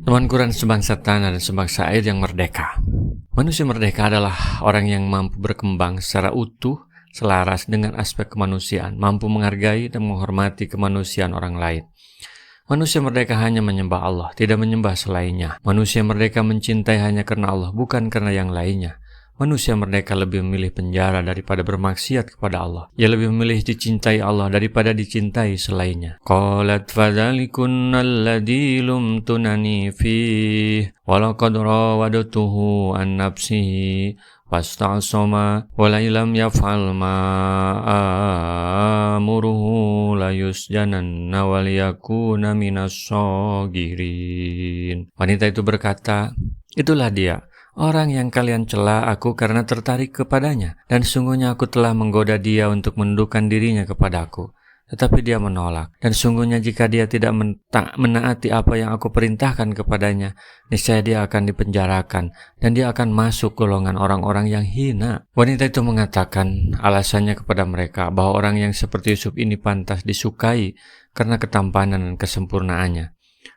Temanku dan sebangsa tanah dan sebangsa air yang merdeka. Manusia merdeka adalah orang yang mampu berkembang secara utuh, selaras dengan aspek kemanusiaan, mampu menghargai dan menghormati kemanusiaan orang lain. Manusia merdeka hanya menyembah Allah, tidak menyembah selainnya. Manusia merdeka mencintai hanya karena Allah, bukan karena yang lainnya. Manusia merdeka lebih memilih penjara daripada bermaksiat kepada Allah. Ia lebih memilih dicintai Allah daripada dicintai selainnya. Qalat fadhalikunna alladhi lumtunani fih walaqad rawadtuhu an nafsihi fasta'sama wala ilam yaf'al ma amuruhu la yusjananna wal yakuna minas sagirin. Wanita itu berkata, itulah dia, orang yang kalian cela aku karena tertarik kepadanya, dan sungguhnya aku telah menggoda dia untuk menundukkan dirinya kepadaku. Tetapi dia menolak, dan sungguhnya jika dia tidak menaati apa yang aku perintahkan kepadanya, niscaya dia akan dipenjarakan, dan dia akan masuk golongan orang-orang yang hina. Wanita itu mengatakan alasannya kepada mereka bahwa orang yang seperti Yusuf ini pantas disukai karena ketampanan dan kesempurnaannya.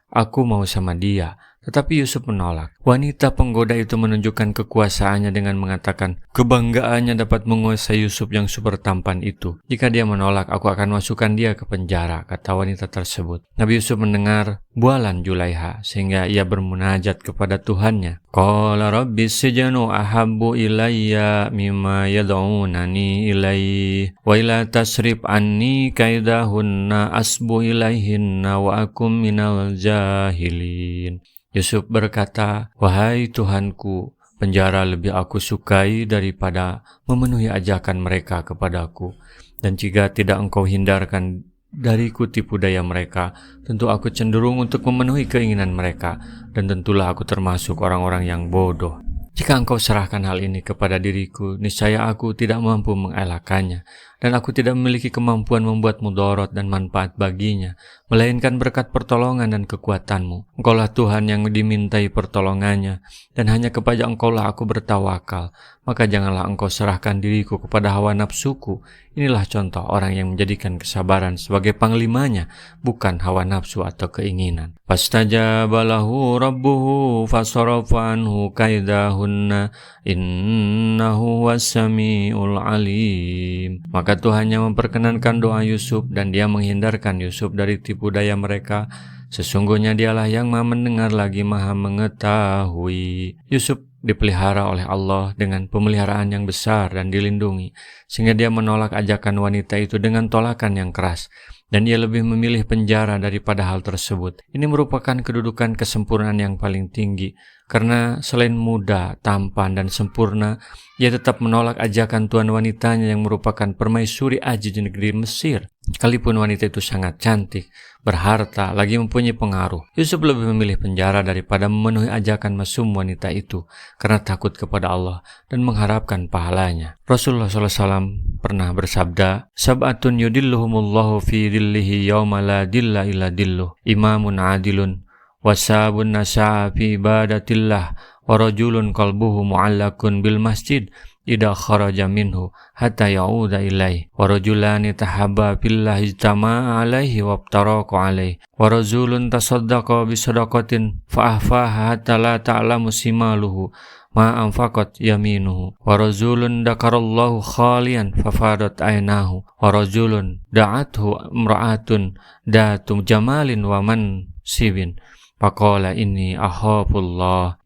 Aku mau sama dia. Tetapi Yusuf menolak. Wanita penggoda itu menunjukkan kekuasaannya dengan mengatakan, kebanggaannya dapat menguasai Yusuf yang super tampan itu. Jika dia menolak, aku akan masukkan dia ke penjara, kata wanita tersebut. Nabi Yusuf mendengar bualan Julaiha, sehingga ia bermunajat kepada Tuhannya. Qala rabbis sijnu ahabbu ilayya mimma yad'unani ilayhi wa ila tasrif anni kaidahunna asbu ilayhinna wa akum minal jahilin. Yusuf berkata, wahai Tuhanku, penjara lebih aku sukai daripada memenuhi ajakan mereka kepadaku. Dan jika tidak engkau hindarkan dariku tipu daya mereka, tentu aku cenderung untuk memenuhi keinginan mereka, dan tentulah aku termasuk orang-orang yang bodoh. Jika engkau serahkan hal ini kepada diriku, niscaya aku tidak mampu mengelakkannya, dan aku tidak memiliki kemampuan membuat mudarat dan manfaat baginya, melainkan berkat pertolongan dan kekuatanmu. Engkaulah Tuhan yang dimintai pertolongannya, dan hanya kepada engkaulah aku bertawakal. Maka janganlah engkau serahkan diriku kepada hawa nafsuku. Inilah contoh orang yang menjadikan kesabaran sebagai panglimanya, bukan hawa nafsu atau keinginan. Fastajaba lahu rabbuhu fasarafa anhu kaidahunna innahu was-sami'ul alim. Maka Tuhannya memperkenankan doa Yusuf dan dia menghindarkan Yusuf dari tipu daya mereka. Sesungguhnya dialah yang maha mendengar lagi maha mengetahui. Yusuf dipelihara oleh Allah dengan pemeliharaan yang besar dan dilindungi, sehingga dia menolak ajakan wanita itu dengan tolakan yang keras, dan ia lebih memilih penjara daripada hal tersebut. Ini merupakan kedudukan kesempurnaan yang paling tinggi, karena selain muda, tampan, dan sempurna, ia tetap menolak ajakan tuan wanitanya yang merupakan permaisuri aji di negeri Mesir. Sekalipun wanita itu sangat cantik, berharta, lagi mempunyai pengaruh, Yusuf lebih memilih penjara daripada memenuhi ajakan mesum wanita itu, karena takut kepada Allah dan mengharapkan pahalanya. Rasulullah SAW pernah bersabda, Sab'atun yudilluhumullahu fi dillihi yawma la dilla illa dilluh, imamun adilun, wasabun nasa'a fi ibadatillah, warajulun qalbuhu mu'allakun bil masjid, idha kharaja minhu hatta ya'uda ilaih, warajulani tahabba billah ijtama'a alaihi wabtaraku alaihi, warajulun tasaddaqa bisadaqatin fa'ahfaha hatta la ta'lamu simaluhu ma anfaqat yaminuhu, warajulun dakarallahu khalian fafadat ainahu, warajulun da'athu imra'atun datu jamalin wa mansibin faqala inni akhafullah.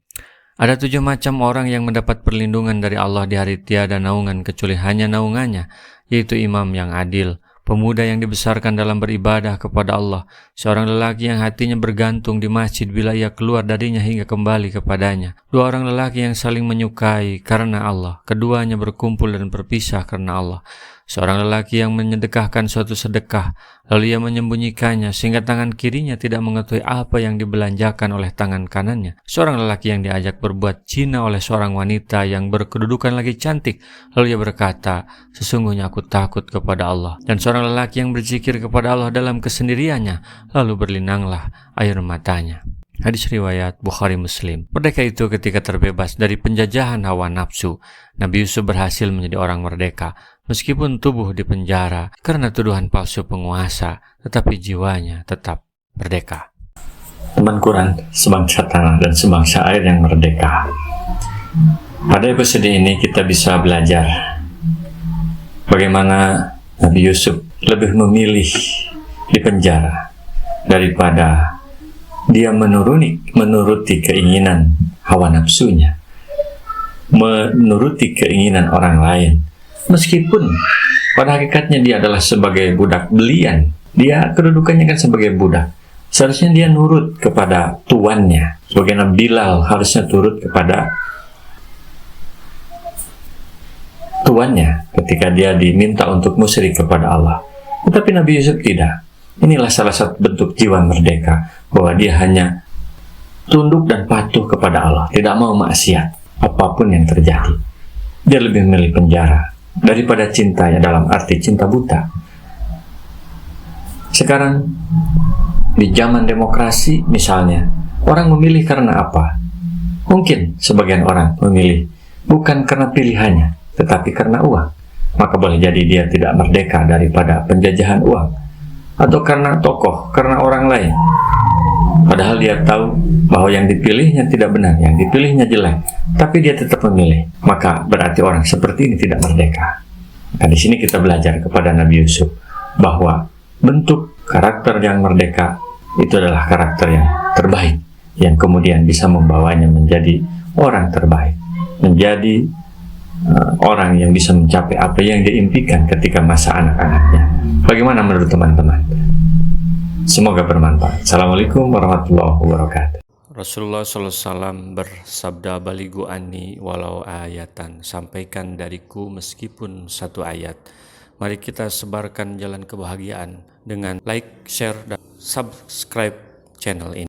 Ada 7 macam orang yang mendapat perlindungan dari Allah di hari tiada naungan kecuali hanya naungannya, yaitu imam yang adil, pemuda yang dibesarkan dalam beribadah kepada Allah, seorang lelaki yang hatinya bergantung di masjid bila ia keluar darinya hingga kembali kepadanya, 2 orang lelaki yang saling menyukai karena Allah, keduanya berkumpul dan berpisah karena Allah, seorang lelaki yang menyedekahkan suatu sedekah, lalu ia menyembunyikannya sehingga tangan kirinya tidak mengetahui apa yang dibelanjakan oleh tangan kanannya, seorang lelaki yang diajak berbuat zina oleh seorang wanita yang berkedudukan lagi cantik, lalu ia berkata, sesungguhnya aku takut kepada Allah, dan seorang lelaki yang berzikir kepada Allah dalam kesendiriannya, lalu berlinanglah air matanya. Hadis riwayat Bukhari Muslim. Merdeka itu ketika terbebas dari penjajahan hawa nafsu. Nabi Yusuf berhasil menjadi orang merdeka, meskipun tubuh di penjara karena tuduhan palsu penguasa, tetapi jiwanya tetap merdeka. teman Quran, sebangsa tanah dan sebangsa air yang merdeka. Pada episode ini kita bisa belajar bagaimana Nabi Yusuf lebih memilih di penjara daripada dia menuruti keinginan hawa nafsunya, menuruti keinginan orang lain. Meskipun pada hakikatnya dia adalah sebagai budak belian, dia kedudukannya kan sebagai budak. Seharusnya dia nurut kepada tuannya. Sebagaimana Bilal harusnya turut kepada tuannya ketika dia diminta untuk musyrik kepada Allah. Tetapi Nabi Yusuf tidak. Inilah salah satu bentuk jiwa merdeka, bahwa dia hanya tunduk dan patuh kepada Allah, tidak mau maksiat apapun yang terjadi. Dia lebih memilih penjara daripada cinta, ya dalam arti cinta buta. Sekarang di zaman demokrasi misalnya, orang memilih karena apa? Mungkin sebagian orang memilih bukan karena pilihannya, tetapi karena uang. Maka boleh jadi dia tidak merdeka daripada penjajahan uang, atau karena tokoh, karena orang lain. Padahal dia tahu bahwa yang dipilihnya tidak benar, yang dipilihnya jelek, tapi dia tetap memilih. Maka berarti orang seperti ini tidak merdeka. Nah, di sini kita belajar kepada Nabi Yusuf bahwa bentuk karakter yang merdeka itu adalah karakter yang terbaik, yang kemudian bisa membawanya menjadi orang terbaik, menjadi orang yang bisa mencapai apa yang diimpikan ketika masa anak-anaknya. Bagaimana menurut teman-teman? Semoga bermanfaat. Assalamualaikum warahmatullahi wabarakatuh. Rasulullah SAW bersabda, "Baligu anni walau ayatan." Sampaikan dariku meskipun satu ayat. Mari kita sebarkan jalan kebahagiaan dengan like, share, dan subscribe channel ini.